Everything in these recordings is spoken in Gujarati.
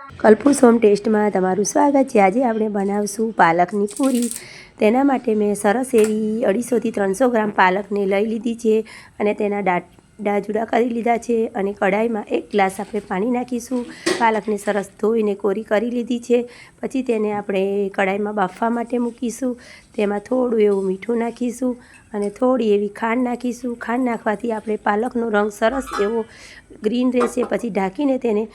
કલ્પૂસ હોમ ટેસ્ટમાં તમારું સ્વાગત છે। આજે આપણે બનાવશું પાલકની પૂરી। તેના માટે મેં સરસ એવી 250 થી 300 ગ્રામ પાલકને લઈ લીધી છે અને તેના ડાળા જુદા કરી લીધા છે અને કઢાઈમાં 1 ગ્લાસ આપણે પાણી નાખીશું। પાલકને સરસ ધોઈને કોરી કરી લીધી છે। પછી તેને આપણે કઢાઈમાં બાફવા માટે મૂકીશું। તેમાં થોડું એવું મીઠું નાખીશું અને થોડી એવી ખાંડ નાખીશું। ખાંડ નાખવાથી આપણે પાલકનો રંગ સરસ એવો ગ્રીન રહેશે। પછી ઢાંકીને તેને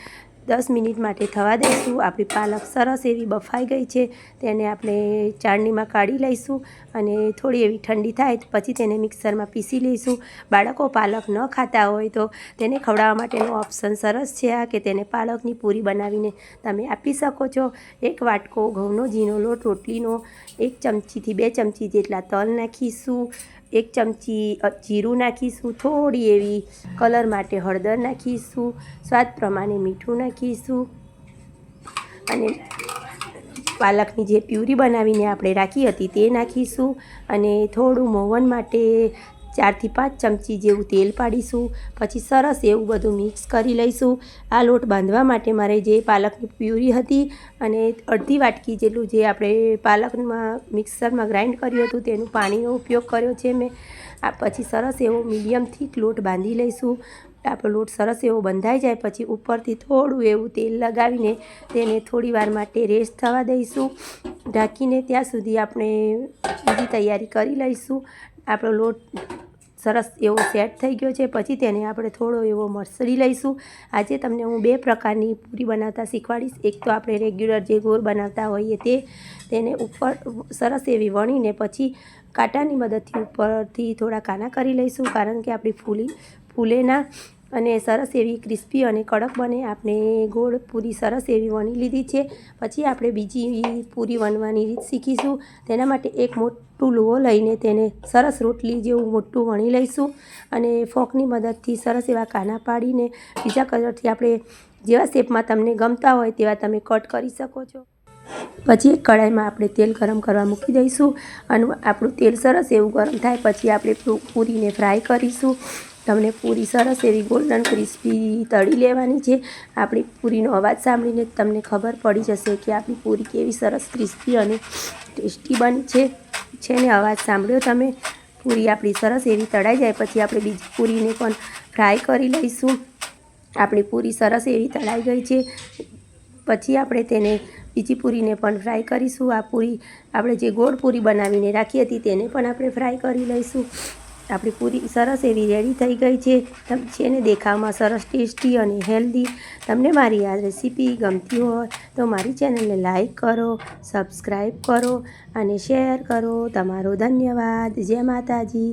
10 મિનિટ માટે થવા દઈશું। આપણી પાલક સરસ એવી બફાઈ ગઈ છે। તેને આપણે ચાળણીમાં કાઢી લઈશું અને થોડી એવી ઠંડી થાય પછી તેને મિક્સરમાં પીસી લઈશું। બાળકો પાલક ન ખાતા હોય તો તેને ખવડાવવા માટેનો ઓપ્શન સરસ છે આ કે તેને પાલકની પૂરી બનાવીને તમે આપી શકો છો। 1 વાટકો ઘઉંનો ઝીણો લોટ રોટલીનો, 1 ચમચીથી 2 ચમચી જેટલા તલ નાખીશું, 1 ચમચી જીરું નાખીશું, થોડી એવી કલર માટે હળદર નાખીશું, સ્વાદ પ્રમાણે મીઠું નાખીશું અને પાલકની જે પ્યુરી બનાવીને આપણે રાખી હતી તે નાખીશું અને થોડું મોવન માટે 4 થી 5 ચમચી જેવું તેલ પાડીશું। પછી સરસ એવું બધું મિક્સ કરી લઈશું। આ લોટ બાંધવા માટે મારે જે પાલકની પ્યુરી હતી અને અડધી વાટકી જેટલું જે આપણે પાલકમાં મિક્સરમાં ગ્રાઇન્ડ કર્યું હતું તેનું પાણીનો ઉપયોગ કર્યો છે મેં। પછી સરસ એવો મીડિયમ થીક લોટ બાંધી લઈશું। આપણો લોટ સરસ એવો બંધાઈ જાય પછી ઉપરથી થોડું એવું તેલ લગાવીને તેને થોડી વાર માટે રેસ્ટ થવા દઈશું ઢાંકીને। ત્યાં સુધી આપણે બીજી તૈયારી કરી લઈશું। આપણો લોટ સરસ એવો સેટ થઈ ગયો છે। પછી તેને આપણે થોડો એવો મસળી લઈશું। આજે તમને હું 2 પ્રકારની પૂરી બનાવતા શીખવાડીશ। એક તો આપણે રેગ્યુલર જે ગોળ બનાવતા હોઈએ તેને ઉપર સરસ એવી વણીને પછી કાંટાની મદદથી ઉપરથી થોડા કાના કરી લઈશું કારણ કે આપણી ફૂલે ના અને સરસ એવી ક્રિસ્પી અને કડક બને। આપણે ગોળ પૂરી સરસ એવી વણી લીધી છે। પછી આપણે બીજી પૂરી વણવાની રીત શીખીશું। તેના માટે એક મોટું લુઓ લઈને તેને સરસ રોટલી જેવું મોટું વણી લઈશું અને ફોકની મદદથી સરસ એવા કાના પાડીને બીજા કલરથી આપણે જેવા શેપમાં તમને ગમતા હોય તેવા તમે કટ કરી શકો છો। પછી એક કઢાઈમાં આપણે તેલ ગરમ કરવા મૂકી દઈશું અને આપણું તેલ સરસ એવું ગરમ થાય પછી આપણે પૂરીને ફ્રાય કરીશું। તમને પૂરી સરસ એવી ગોલ્ડન ક્રિસ્પી તળી લેવાની છે। આપણી પૂરીનો અવાજ સાંભળીને તમને ખબર પડી જશે કે આપણી પૂરી કેવી સરસ ક્રિસ્પી અને ટેસ્ટી બની છે ને અવાજ સાંભળ્યો તમે। પૂરી આપણી સરસ એવી તળાઈ જાય પછી આપણે બીજી પૂરીને પણ ફ્રાય કરી લઈશું। આપણી પૂરી સરસ એવી તળાઈ ગઈ છે પછી આપણે તેને બીજી પૂરીને પણ ફ્રાય કરીશું। આ પૂરી આપણે જે ગોળ પૂરી બનાવીને રાખી હતી તેને પણ આપણે ફ્રાય કરી લઈશું। આપણી પૂરી સરસ એવી રેડી થઈ ગઈ છે ને દેખાવમાં સરસ ટેસ્ટી અને હેલ્ધી। તમને મારી આ રેસીપી ગમતી હોય તો મારી ચેનલને લાઈક કરો, સબસ્ક્રાઈબ કરો અને શેર કરો। તમારો ધન્યવાદ। જય માતાજી।